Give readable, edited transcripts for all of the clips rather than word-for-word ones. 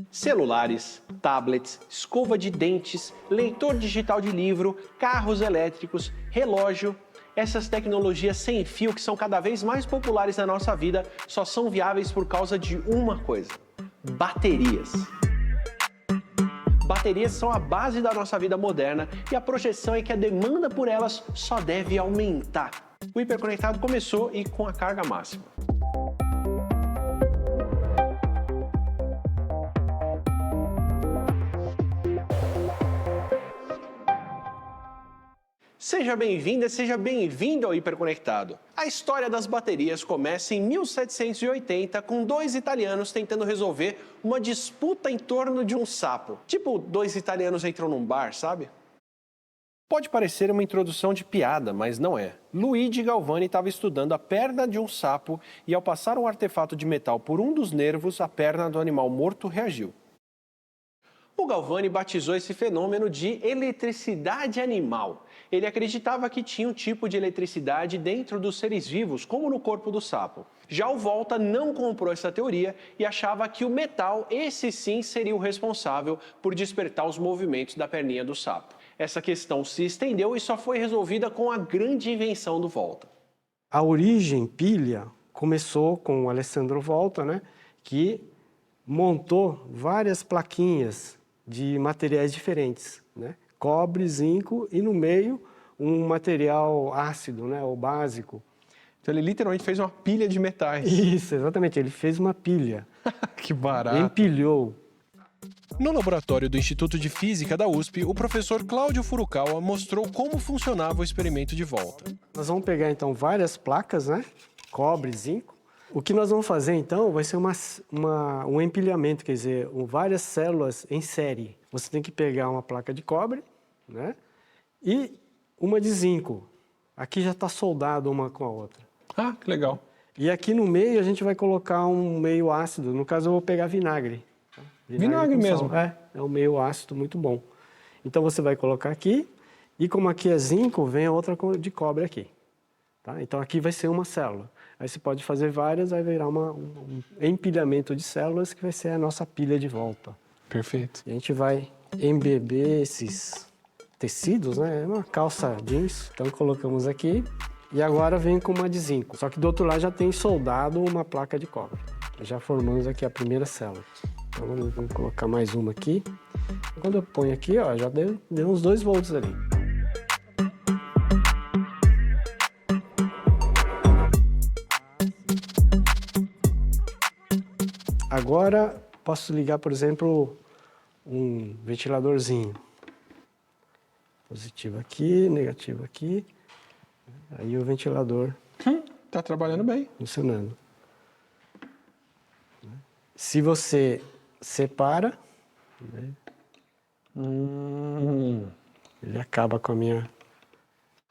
Celulares, tablets, escova de dentes, leitor digital de livro, carros elétricos, relógio. Essas tecnologias sem fio que são cada vez mais populares na nossa vida só são viáveis por causa de uma coisa: baterias. Baterias são a base da nossa vida moderna e a projeção é que a demanda por elas só deve aumentar. O Hiperconectado começou e com a carga máxima. Seja bem-vinda, seja bem-vindo ao Hiperconectado. A história das baterias começa em 1780 com dois italianos tentando resolver uma disputa em torno de um sapo. Tipo, dois italianos entram num bar, sabe? Pode parecer uma introdução de piada, mas não é. Luigi Galvani estava estudando a perna de um sapo e, ao passar um artefato de metal por um dos nervos, a perna do animal morto reagiu. O Galvani batizou esse fenômeno de eletricidade animal. Ele acreditava que tinha um tipo de eletricidade dentro dos seres vivos, como no corpo do sapo. Já o Volta não comprou essa teoria e achava que o metal, esse sim, seria o responsável por despertar os movimentos da perninha do sapo. Essa questão se estendeu e só foi resolvida com a grande invenção do Volta. A origem pilha começou com o Alessandro Volta, né, que montou várias plaquinhas de materiais diferentes, né? Cobre, zinco e no meio um material ácido, né, ou básico. Então ele literalmente fez uma pilha de metais. Isso, exatamente, ele fez uma pilha. Que barato! Empilhou. No laboratório do Instituto de Física da USP, o professor Cláudio Furukawa mostrou como funcionava o experimento de Volta. Nós vamos pegar então várias placas, né, cobre, zinco. O que nós vamos fazer então vai ser um empilhamento, quer dizer, várias células em série. Você tem que pegar uma placa de cobre, né, e uma de zinco. Aqui já está soldado uma com a outra. Ah, que legal. E aqui no meio a gente vai colocar um meio ácido. No caso eu vou pegar vinagre. Vinagre com mesmo? sal. É um meio ácido muito bom. Então você vai colocar aqui, e como aqui é zinco, vem a outra de cobre aqui. Tá? Então aqui vai ser uma célula. Aí você pode fazer várias, vai virar um empilhamento de células que vai ser a nossa pilha de volta. Perfeito. E a gente vai embeber esses tecidos, né? É uma calça jeans, então colocamos aqui. E agora vem com uma de zinco. Só que do outro lado já tem soldado uma placa de cobre. Já formamos aqui a primeira célula. Então vamos colocar mais uma aqui. Quando eu ponho aqui, ó, já deu uns 2 volts ali. Agora posso ligar, por exemplo, um ventiladorzinho. Positivo aqui, negativo aqui. Aí o ventilador Tá trabalhando bem. funcionando. Se você separa, né, ele acaba com a minha...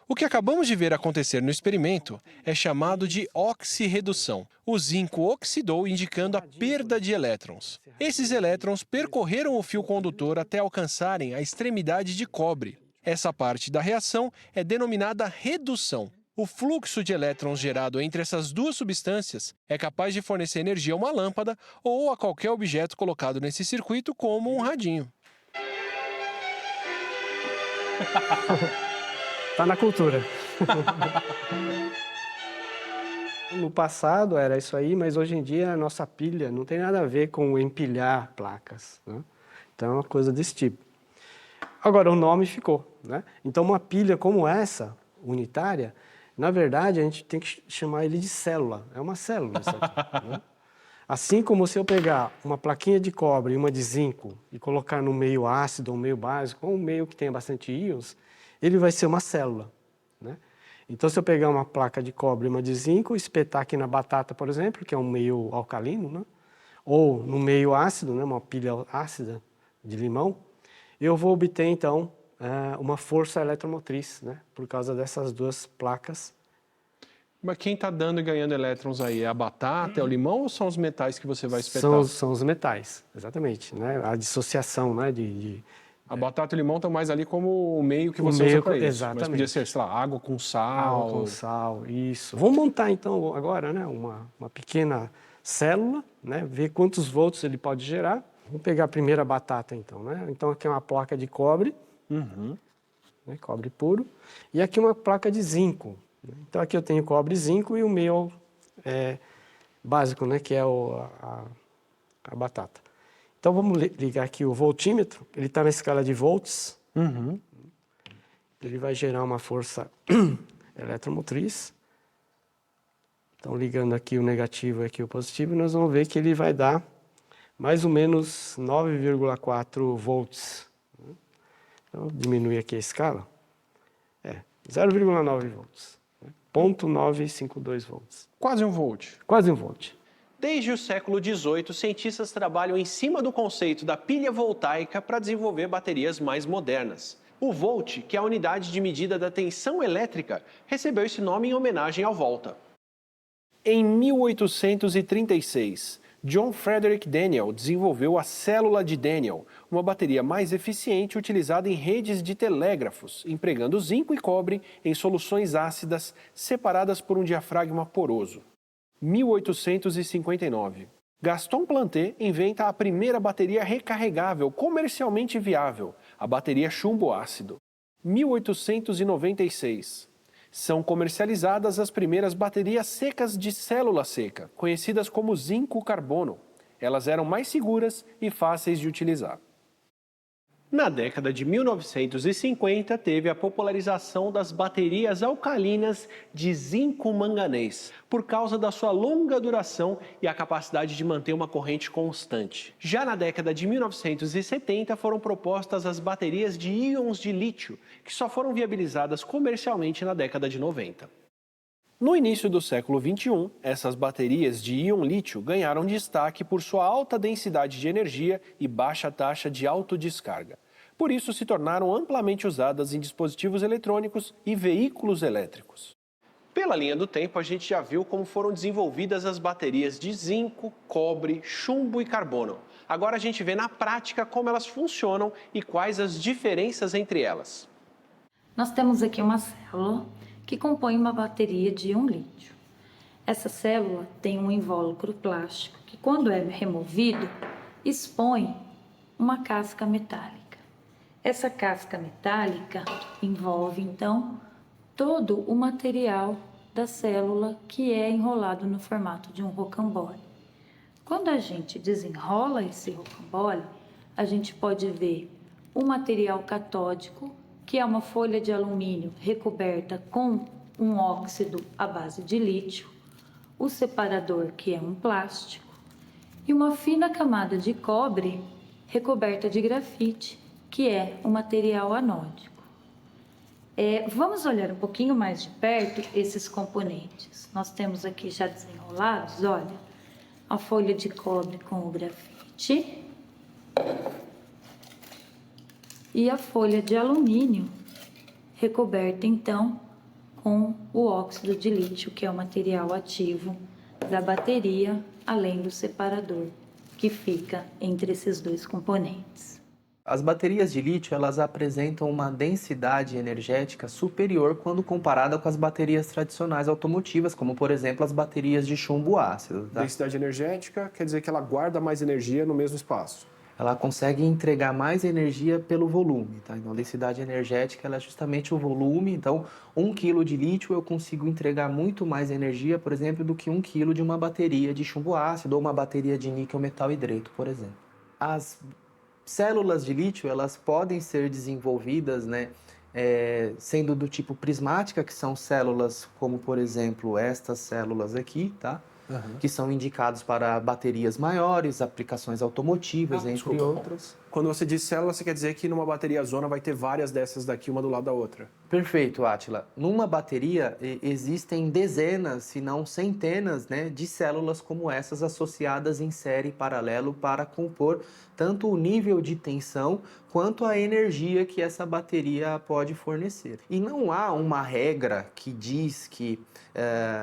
O que acabamos de ver acontecer no experimento é chamado de oxirredução. O zinco oxidou, indicando a perda de elétrons. Esses elétrons percorreram o fio condutor até alcançarem a extremidade de cobre. Essa parte da reação é denominada redução. O fluxo de elétrons gerado entre essas duas substâncias é capaz de fornecer energia a uma lâmpada ou a qualquer objeto colocado nesse circuito, como um radinho. Tá na cultura. No passado era isso aí, mas hoje em dia a nossa pilha não tem nada a ver com empilhar placas, né? Então é uma coisa desse tipo. Agora o nome ficou, né? Então uma pilha como essa, unitária, na verdade a gente tem que chamar ele de célula. É uma célula isso aqui, né? Assim como se eu pegar uma plaquinha de cobre e uma de zinco e colocar no meio ácido ou meio básico, ou um meio que tenha bastante íons, ele vai ser uma célula, né? Então, se eu pegar uma placa de cobre e uma de zinco, espetar aqui na batata, por exemplo, que é um meio alcalino, né, ou no meio ácido, né, uma pilha ácida de limão, eu vou obter, então, uma força eletromotriz, né, por causa dessas duas placas. Mas quem está dando e ganhando elétrons aí? É a batata, é o limão ou são os metais que você vai espetar? São os metais, exatamente, né, a dissociação, né, A batata e o limão estão mais ali como o meio que O você meio usa para isso. exatamente. Mas podia ser, sei lá, água com sal. água com sal, isso. Vamos montar então agora, né, uma pequena célula, né, ver quantos volts ele pode gerar. Vamos pegar a primeira batata, então, né? Então, aqui é uma placa de cobre, né? Cobre puro, e aqui uma placa de zinco. Então, aqui eu tenho cobre e zinco e o meu básico, né? Que é a batata. Então, vamos ligar aqui o voltímetro. Ele está na escala de volts. Ele vai gerar uma força eletromotriz. Então, ligando aqui o negativo e aqui o positivo, nós vamos ver que ele vai dar mais ou menos 9,4 volts. Então, diminui aqui a escala. 0,9 volts. 0,952 volts. Quase 1 volt. Quase 1 volt. Desde o século XVIII, cientistas trabalham em cima do conceito da pilha voltaica para desenvolver baterias mais modernas. O volt, que é a unidade de medida da tensão elétrica, recebeu esse nome em homenagem ao Volta. Em 1836, John Frederick Daniell desenvolveu a célula de Daniell, uma bateria mais eficiente utilizada em redes de telégrafos, empregando zinco e cobre em soluções ácidas separadas por um diafragma poroso. 1859. Gaston Planté inventa a primeira bateria recarregável comercialmente viável, a bateria chumbo-ácido. 1896. São comercializadas as primeiras baterias secas de célula seca, conhecidas como zinco-carbono. Elas eram mais seguras e fáceis de utilizar. Na década de 1950, teve a popularização das baterias alcalinas de zinco-manganês, por causa da sua longa duração e a capacidade de manter uma corrente constante. Já na década de 1970, foram propostas as baterias de íons de lítio, que só foram viabilizadas comercialmente na década de 90. No início do século XXI, essas baterias de íon lítio ganharam destaque por sua alta densidade de energia e baixa taxa de autodescarga. Por isso, se tornaram amplamente usadas em dispositivos eletrônicos e veículos elétricos. Pela linha do tempo, a gente já viu como foram desenvolvidas as baterias de zinco, cobre, chumbo e carbono. Agora a gente vê na prática como elas funcionam e quais as diferenças entre elas. Nós temos aqui uma célula que compõe uma bateria de íon lítio. Essa célula tem um invólucro plástico que, quando é removido, expõe uma casca metálica. Essa casca metálica envolve, então, todo o material da célula que é enrolado no formato de um rocambole. Quando a gente desenrola esse rocambole, a gente pode ver o material catódico, que é uma folha de alumínio recoberta com um óxido à base de lítio, o separador, que é um plástico, e uma fina camada de cobre recoberta de grafite, que é um material anódico. Vamos olhar um pouquinho mais de perto esses componentes. Nós temos aqui já desenrolados, olha, a folha de cobre com o grafite e a folha de alumínio recoberta, então, com o óxido de lítio, que é o material ativo da bateria, além do separador, que fica entre esses dois componentes. As baterias de lítio, elas apresentam uma densidade energética superior quando comparada com as baterias tradicionais automotivas, como, por exemplo, as baterias de chumbo ácido. Tá? Densidade energética quer dizer que ela guarda mais energia no mesmo espaço. Ela consegue entregar mais energia pelo volume, tá? Então, a densidade energética ela é justamente o volume. Então, 1 kg de lítio eu consigo entregar muito mais energia, por exemplo, do que 1 kg de uma bateria de chumbo ácido ou uma bateria de níquel metal hidreto, por exemplo. As células de lítio, elas podem ser desenvolvidas, né, sendo do tipo prismática, que são células como, por exemplo, estas células aqui, tá? Que são indicados para baterias maiores, aplicações automotivas, entre outras. Quando você diz célula, você quer dizer que numa bateria zona vai ter várias dessas daqui, uma do lado da outra? Perfeito, Átila. Numa bateria existem dezenas, se não centenas, né, de células como essas associadas em série paralelo para compor tanto o nível de tensão quanto a energia que essa bateria pode fornecer. E não há uma regra que diz que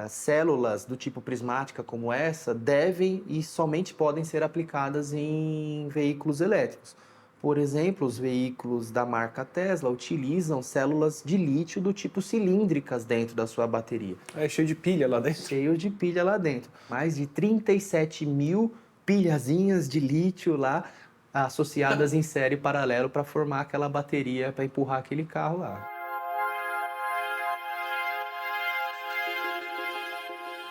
células do tipo prismática como essa devem e somente podem ser aplicadas em veículos elétricos. Por exemplo, os veículos da marca Tesla utilizam células de lítio do tipo cilíndricas dentro da sua bateria. É cheio de pilha lá dentro? Cheio de pilha lá dentro. Mais de 37 mil pilhazinhas de lítio lá associadas em série paralelo para formar aquela bateria para empurrar aquele carro lá.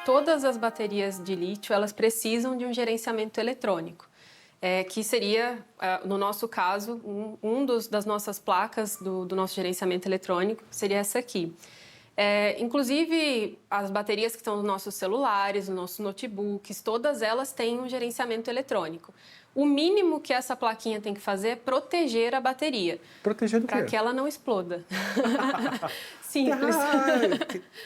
Todas as baterias de lítio, elas precisam de um gerenciamento eletrônico, que seria, no nosso caso, das nossas placas do nosso gerenciamento eletrônico seria essa aqui. Inclusive, as baterias que estão nos nossos celulares, nos nossos notebooks, todas elas têm um gerenciamento eletrônico. O mínimo que essa plaquinha tem que fazer é proteger a bateria. Proteger do quê? Para que ela não exploda. Simples.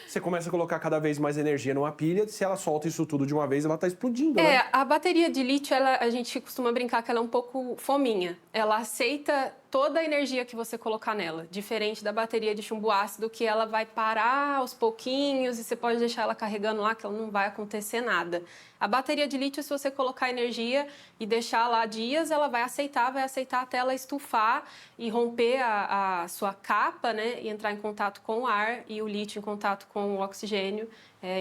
Você começa a colocar cada vez mais energia numa pilha, se ela solta isso tudo de uma vez, ela está explodindo, né? A bateria de lítio, a gente costuma brincar que ela é um pouco fominha. Ela aceita toda a energia que você colocar nela, diferente da bateria de chumbo ácido, que ela vai parar aos pouquinhos e você pode deixar ela carregando lá, que ela não vai acontecer nada. A bateria de lítio, se você colocar energia e deixar lá dias, ela vai aceitar até ela estufar e romper a sua capa, né, e entrar em contato com o ar, e o lítio em contato com o oxigênio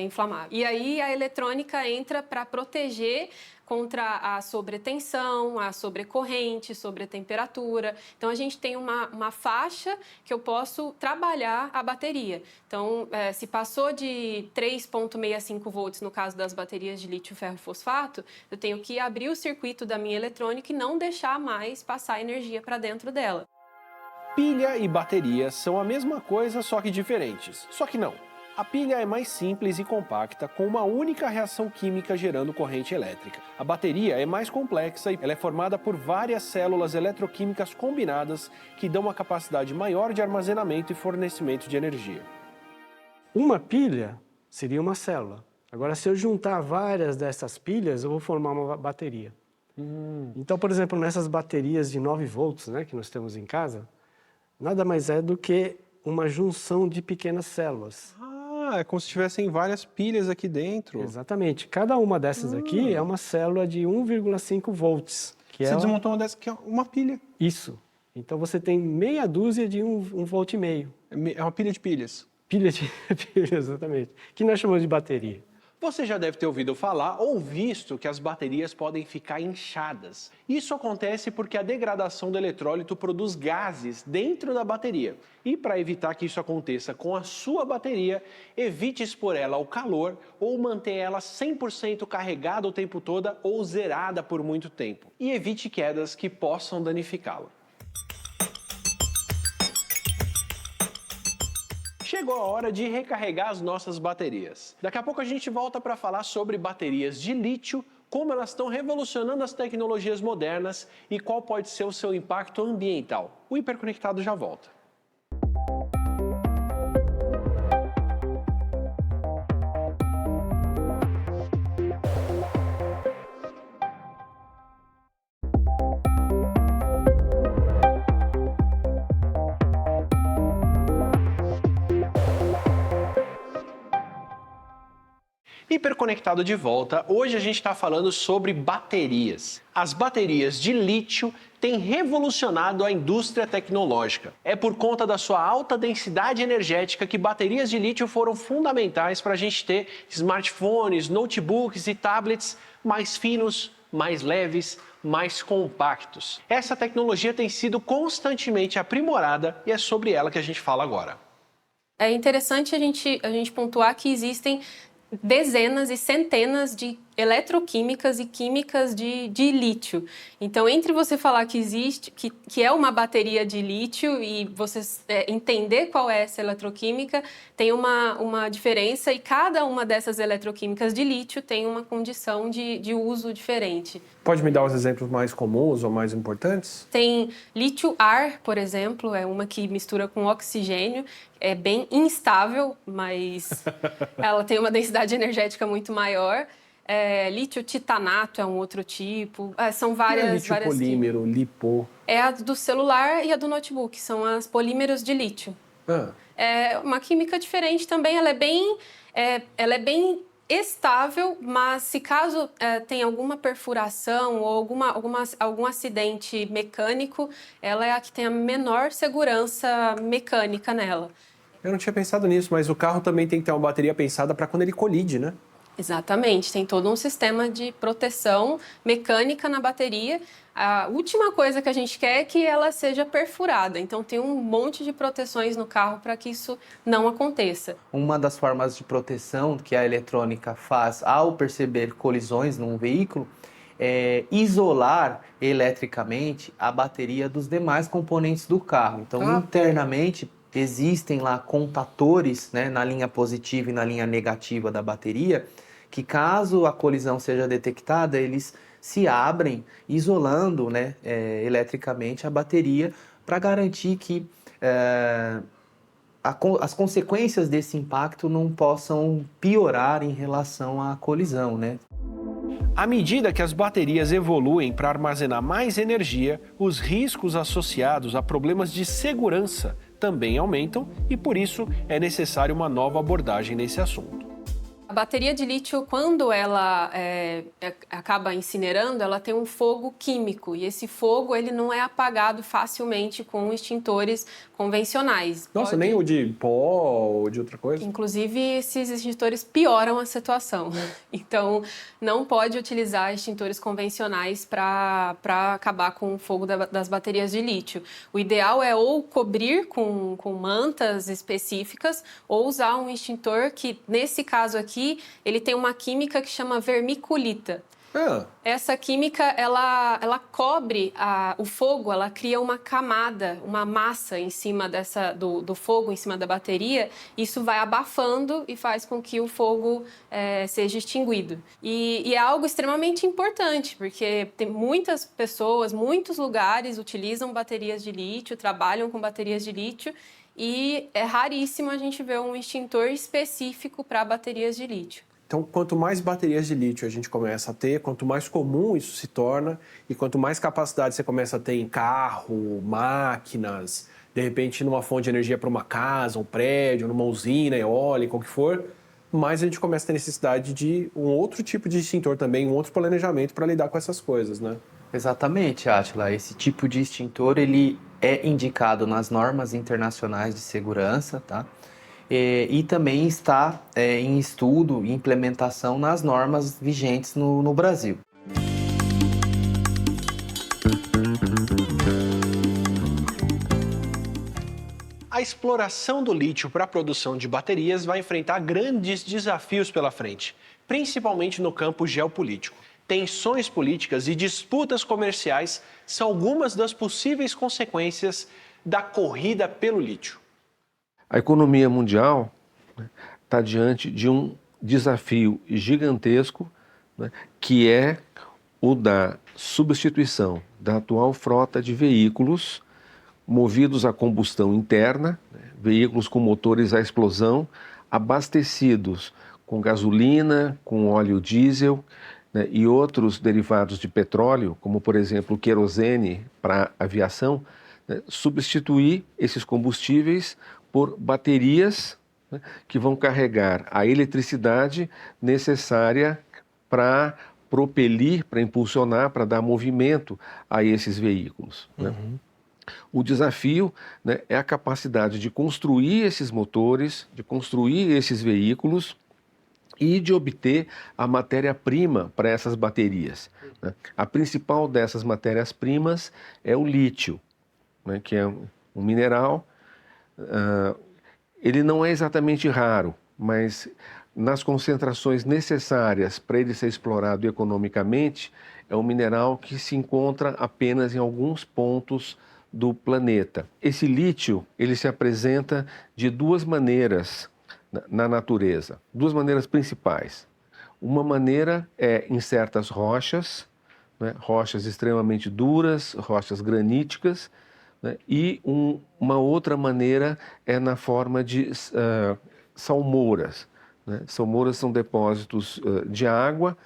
inflamável. E aí a eletrônica entra para proteger contra a sobretensão, a sobrecorrente, sobretemperatura. Então, a gente tem uma faixa que eu posso trabalhar a bateria. Então, se passou de 3,65 volts, no caso das baterias de lítio ferro fosfato, eu tenho que abrir o circuito da minha eletrônica e não deixar mais passar energia para dentro dela. Pilha e bateria são a mesma coisa, só que diferentes. Só que não. A pilha é mais simples e compacta, com uma única reação química gerando corrente elétrica. A bateria é mais complexa e ela é formada por várias células eletroquímicas combinadas que dão uma capacidade maior de armazenamento e fornecimento de energia. Uma pilha seria uma célula. Agora, se eu juntar várias dessas pilhas, eu vou formar uma bateria. Então, por exemplo, nessas baterias de 9 volts, né, que nós temos em casa, nada mais é do que uma junção de pequenas células. É como se tivessem várias pilhas aqui dentro. Exatamente. Cada uma dessas aqui é uma célula de 1,5 volts. Você desmontou uma dessas que é uma pilha. Isso. Então você tem meia dúzia de 1,5 volt. É uma pilha de pilhas. Pilha de pilha, exatamente. Que nós chamamos de bateria. Você já deve ter ouvido falar ou visto que as baterias podem ficar inchadas. Isso acontece porque a degradação do eletrólito produz gases dentro da bateria. E para evitar que isso aconteça com a sua bateria, evite expor ela ao calor ou manter ela 100% carregada o tempo todo ou zerada por muito tempo. E evite quedas que possam danificá-la. Chegou a hora de recarregar as nossas baterias. Daqui a pouco a gente volta para falar sobre baterias de lítio, como elas estão revolucionando as tecnologias modernas e qual pode ser o seu impacto ambiental. O Hiperconectado já volta. Hiperconectado de volta, hoje a gente está falando sobre baterias. As baterias de lítio têm revolucionado a indústria tecnológica. É por conta da sua alta densidade energética que baterias de lítio foram fundamentais para a gente ter smartphones, notebooks e tablets mais finos, mais leves, mais compactos. Essa tecnologia tem sido constantemente aprimorada e é sobre ela que a gente fala agora. É interessante a gente pontuar que existem dezenas e centenas de eletroquímicas e químicas de lítio. Então, entre você falar que existe, que é uma bateria de lítio e você entender qual é essa eletroquímica, tem uma diferença e cada uma dessas eletroquímicas de lítio tem uma condição de uso diferente. Pode me dar os exemplos mais comuns ou mais importantes? Tem lítio-ar, por exemplo, é uma que mistura com oxigênio, é bem instável, mas ela tem uma densidade energética muito maior. Lítio-titanato é um outro tipo, são várias... Lítio polímero, lipo... É a do celular e a do notebook, são as polímeros de lítio. É uma química diferente também, ela é bem estável, mas se caso tem alguma perfuração ou algum acidente mecânico, ela é a que tem a menor segurança mecânica nela. Eu não tinha pensado nisso, mas o carro também tem que ter uma bateria pensada para quando ele colide, né? Exatamente, tem todo um sistema de proteção mecânica na bateria. A última coisa que a gente quer é que ela seja perfurada, então tem um monte de proteções no carro para que isso não aconteça. Uma das formas de proteção que a eletrônica faz ao perceber colisões num veículo é isolar eletricamente a bateria dos demais componentes do carro. Então, internamente, existem lá contatores, né, na linha positiva e na linha negativa da bateria, que caso a colisão seja detectada, eles se abrem, isolando, né, eletricamente a bateria para garantir que as consequências desse impacto não possam piorar em relação à colisão, né? À medida que as baterias evoluem para armazenar mais energia, os riscos associados a problemas de segurança também aumentam e, por isso, é necessário uma nova abordagem nesse assunto. A bateria de lítio, quando ela acaba incinerando, ela tem um fogo químico e esse fogo ele não é apagado facilmente com extintores convencionais. Nossa, nem o de pó ou de outra coisa? Inclusive, esses extintores pioram a situação. Então, não pode utilizar extintores convencionais para acabar com o fogo das baterias de lítio. O ideal é ou cobrir com mantas específicas ou usar um extintor que, nesse caso aqui, ele tem uma química que chama vermiculita. Essa química, ela cobre o fogo, ela cria uma camada, uma massa em cima do fogo, em cima da bateria. Isso vai abafando e faz com que o fogo seja extinguido. E é algo extremamente importante, porque tem muitas pessoas, muitos lugares utilizam baterias de lítio, trabalham com baterias de lítio, e é raríssimo a gente ver um extintor específico para baterias de lítio. Então, quanto mais baterias de lítio a gente começa a ter, quanto mais comum isso se torna e quanto mais capacidade você começa a ter em carro, máquinas, de repente numa fonte de energia para uma casa, um prédio, numa usina eólica, o que for, mais a gente começa a ter necessidade de um outro tipo de extintor também, um outro planejamento para lidar com essas coisas, né? Exatamente, Átila. Esse tipo de extintor ele é indicado nas normas internacionais de segurança, tá? E também está em estudo e implementação nas normas vigentes no Brasil. A exploração do lítio para a produção de baterias vai enfrentar grandes desafios pela frente, principalmente no campo geopolítico. Tensões políticas e disputas comerciais são algumas das possíveis consequências da corrida pelo lítio. A economia mundial está diante de um desafio gigantesco, né, que é o da substituição da atual frota de veículos movidos a combustão interna, né, veículos com motores a explosão, abastecidos com gasolina, com óleo diesel, né, e outros derivados de petróleo, como por exemplo o querosene para aviação, né, substituir esses combustíveis por baterias, né, que vão carregar a eletricidade necessária para propelir, para impulsionar, para dar movimento a esses veículos. Né? O desafio, né, é a capacidade de construir esses motores, de construir esses veículos e de obter a matéria-prima para essas baterias. Né? A principal dessas matérias-primas é o lítio, né, que é um mineral. Ele não é exatamente raro, mas nas concentrações necessárias para ele ser explorado economicamente, é um mineral que se encontra apenas em alguns pontos do planeta. Esse lítio, ele se apresenta de duas maneiras na natureza, duas maneiras principais. Uma maneira é em certas rochas, né, rochas extremamente duras, rochas graníticas, né, e uma outra maneira é na forma de salmouras. Né? Salmouras são depósitos de água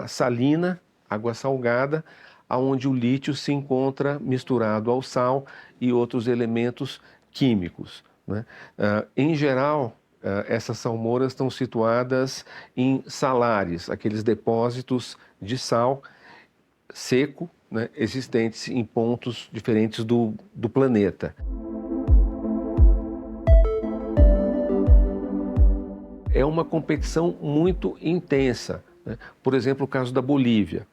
salina, água salgada, onde o lítio se encontra misturado ao sal e outros elementos químicos. Né? Em geral, essas salmouras estão situadas em salares, aqueles depósitos de sal seco, né, existentes em pontos diferentes do planeta. é uma competição muito intensa, né? Por exemplo, o caso da Bolívia.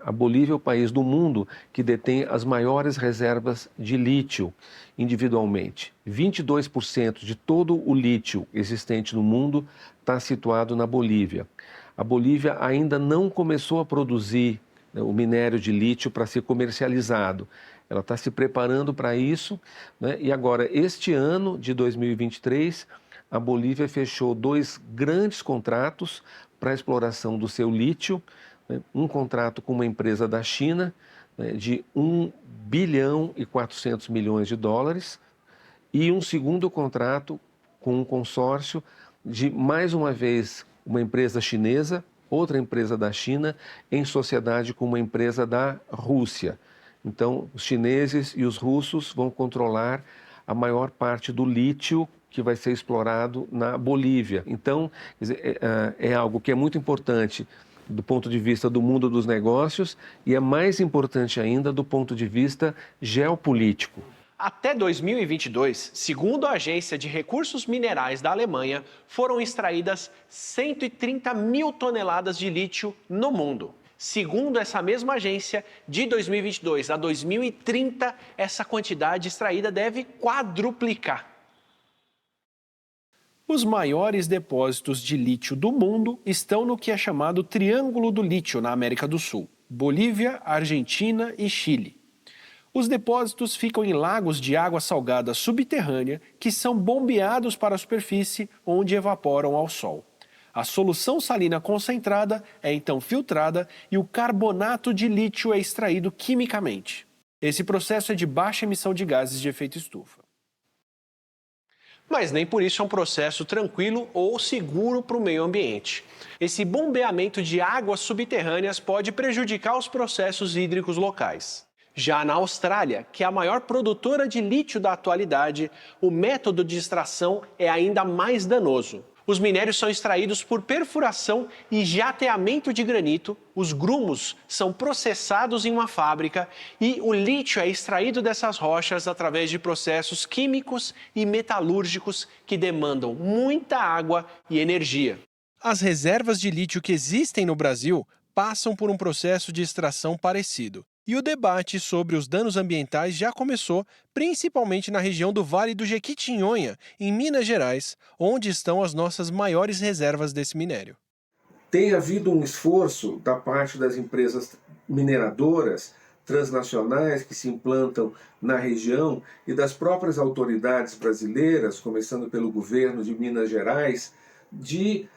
A Bolívia é o país do mundo que detém as maiores reservas de lítio individualmente. 22% de todo o lítio existente no mundo está situado na Bolívia. A Bolívia ainda não começou a produzir, né, o minério de lítio para ser comercializado. Ela está se preparando para isso, né? E agora, este ano de 2023, a Bolívia fechou 2 grandes contratos para a exploração do seu lítio, né? Um contrato com uma empresa da China, né, de 1 bilhão e 400 milhões de dólares, e um segundo contrato com um consórcio de, mais uma vez, uma empresa chinesa, outra empresa da China, em sociedade com uma empresa da Rússia. Então, os chineses e os russos vão controlar a maior parte do lítio que vai ser explorado na Bolívia. Então, quer dizer, é algo que é muito importante do ponto de vista do mundo dos negócios e é mais importante ainda do ponto de vista geopolítico. Até 2022, segundo a Agência de Recursos Minerais da Alemanha, foram extraídas 130 mil toneladas de lítio no mundo. Segundo essa mesma agência, de 2022 a 2030, essa quantidade extraída deve quadruplicar. Os maiores depósitos de lítio do mundo estão no que é chamado Triângulo do Lítio, na América do Sul: Bolívia, Argentina e Chile. Os depósitos ficam em lagos de água salgada subterrânea que são bombeados para a superfície, onde evaporam ao sol. A solução salina concentrada é então filtrada e o carbonato de lítio é extraído quimicamente. Esse processo é de baixa emissão de gases de efeito estufa. Mas nem por isso é um processo tranquilo ou seguro para o meio ambiente. Esse bombeamento de águas subterrâneas pode prejudicar os processos hídricos locais. Já na Austrália, que é a maior produtora de lítio da atualidade, o método de extração é ainda mais danoso. Os minérios são extraídos por perfuração e jateamento de granito, os grumos são processados em uma fábrica e o lítio é extraído dessas rochas através de processos químicos e metalúrgicos que demandam muita água e energia. As reservas de lítio que existem no Brasil passam por um processo de extração parecido. E o debate sobre os danos ambientais já começou, principalmente na região do Vale do Jequitinhonha, em Minas Gerais, onde estão as nossas maiores reservas desse minério. Tem havido um esforço da parte das empresas mineradoras transnacionais que se implantam na região e das próprias autoridades brasileiras, começando pelo governo de Minas Gerais, de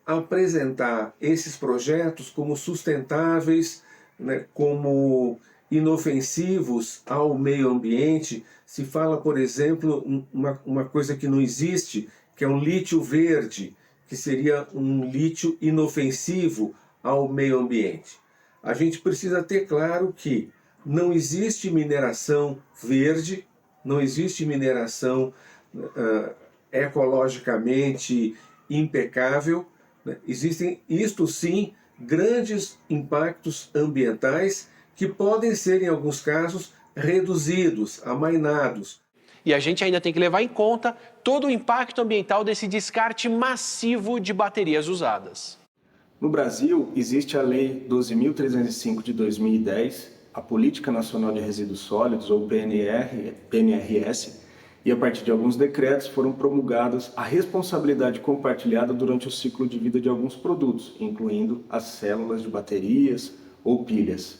apresentar esses projetos como sustentáveis, né, como inofensivos ao meio ambiente. Se fala, por exemplo, uma coisa que não existe, que é um lítio verde, que seria um lítio inofensivo ao meio ambiente. A gente precisa ter claro que não existe mineração verde, não existe mineração ecologicamente impecável, né? Existem, isto sim, grandes impactos ambientais que podem ser, em alguns casos, reduzidos, amainados. E a gente ainda tem que levar em conta todo o impacto ambiental desse descarte massivo de baterias usadas. No Brasil, existe a Lei 12.305 de 2010, a Política Nacional de Resíduos Sólidos, ou PNRS, e a partir de alguns decretos foram promulgadas a responsabilidade compartilhada durante o ciclo de vida de alguns produtos, incluindo as células de baterias ou pilhas,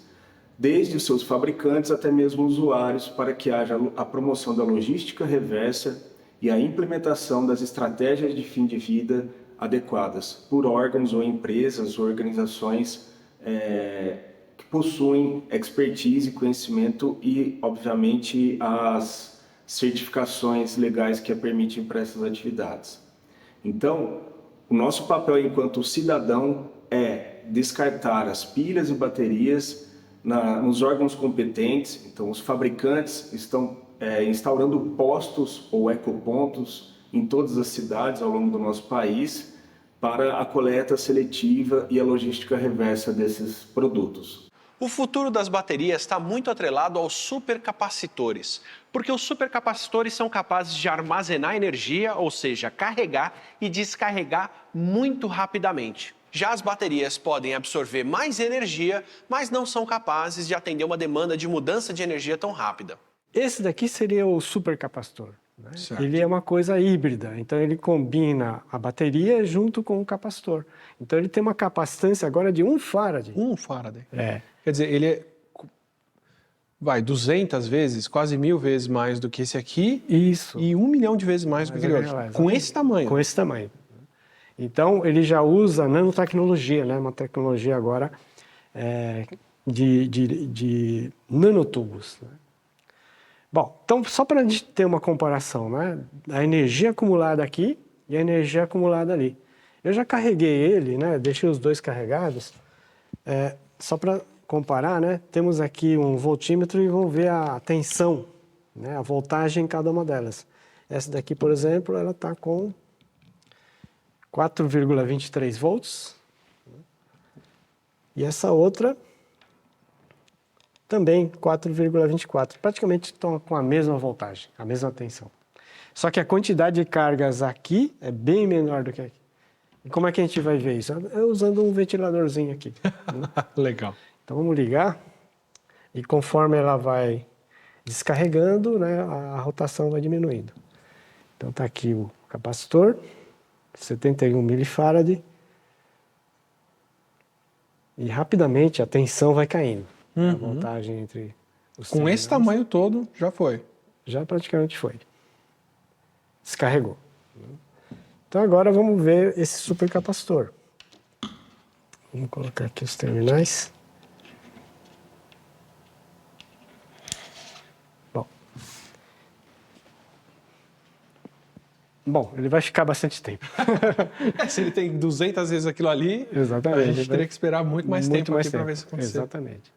desde os seus fabricantes até mesmo usuários, para que haja a promoção da logística reversa e a implementação das estratégias de fim de vida adequadas por órgãos ou empresas ou organizações que possuem expertise, conhecimento e, obviamente, as certificações legais que a permitem para essas atividades. Então, o nosso papel enquanto cidadão é descartar as pilhas e baterias nos órgãos competentes. Então, os fabricantes estão instaurando postos ou ecopontos em todas as cidades ao longo do nosso país para a coleta seletiva e a logística reversa desses produtos. O futuro das baterias está muito atrelado aos supercapacitores, porque os supercapacitores são capazes de armazenar energia, ou seja, carregar e descarregar muito rapidamente. Já as baterias podem absorver mais energia, mas não são capazes de atender uma demanda de mudança de energia tão rápida. Esse daqui seria o supercapacitor, né? Certo. Ele é uma coisa híbrida, então ele combina a bateria junto com o capacitor. Então ele tem uma capacitância agora de 1 farad. 1 Faraday. É. Quer dizer, ele é 200 vezes, quase 1000 vezes mais do que esse aqui Isso. e 1 milhão de vezes mais do que aquele outro. Com esse tamanho. Com esse tamanho. Então, ele já usa nanotecnologia, né? Uma tecnologia agora de nanotubos, né? Bom, então, só para a gente ter uma comparação, né? A energia acumulada aqui e a energia acumulada ali. Eu já carreguei ele, né? Deixei os dois carregados. Só para comparar, né? Temos aqui um voltímetro e vamos ver a tensão, né? A voltagem em cada uma delas. Essa daqui, por exemplo, ela está com 4,23 volts. E essa outra também 4,24. Praticamente estão com a mesma voltagem, a mesma tensão. Só que a quantidade de cargas aqui é bem menor do que aqui. E como é que a gente vai ver isso? É usando um ventiladorzinho aqui. Legal. Então vamos ligar e conforme ela vai descarregando, né, a rotação vai diminuindo. Então está aqui o capacitor, 71 milifarad, e rapidamente a tensão vai caindo. A voltagem entre os Com esse terminais tamanho todo, já foi. já praticamente foi. Descarregou. Então agora vamos ver esse supercapacitor. Vamos colocar aqui os terminais. Bom, ele vai ficar bastante tempo. Se ele tem 200 vezes aquilo ali, Exatamente. a gente teria que esperar muito mais tempo aqui para ver isso acontecer. Exatamente.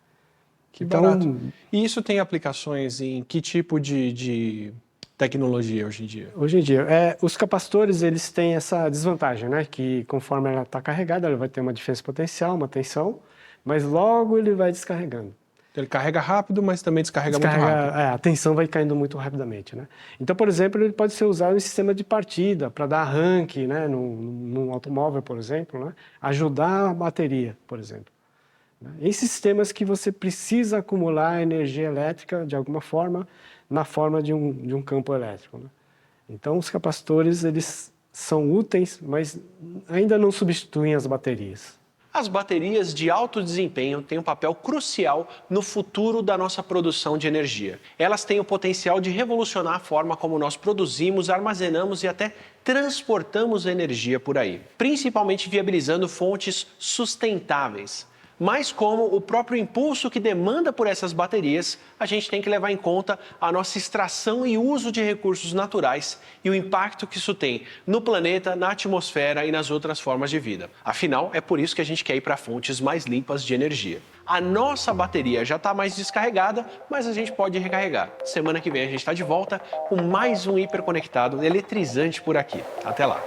Que Então, barato. E isso tem aplicações em que tipo de tecnologia hoje em dia? Hoje em dia, os capacitores eles têm essa desvantagem, né? Que conforme ela está carregada, ela vai ter uma diferença potencial, uma tensão, mas logo ele vai descarregando. Ele carrega rápido, mas também descarrega muito rápido. A tensão vai caindo muito rapidamente, né? Então, por exemplo, ele pode ser usado em sistema de partida, para dar arranque, né? Num automóvel, por exemplo, né? Ajudar a bateria, por exemplo. Em sistemas que você precisa acumular energia elétrica, de alguma forma, na forma de um campo elétrico, né? Então, os capacitores, eles são úteis, mas ainda não substituem as baterias. As baterias de alto desempenho têm um papel crucial no futuro da nossa produção de energia. Elas têm o potencial de revolucionar a forma como nós produzimos, armazenamos e até transportamos energia por aí, principalmente viabilizando fontes sustentáveis. Mas como o próprio impulso que demanda por essas baterias, a gente tem que levar em conta a nossa extração e uso de recursos naturais e o impacto que isso tem no planeta, na atmosfera e nas outras formas de vida. Afinal, é por isso que a gente quer ir para fontes mais limpas de energia. A nossa bateria já está mais descarregada, mas a gente pode recarregar. Semana que vem a gente está de volta com mais um Hiperconectado eletrizante por aqui. Até lá!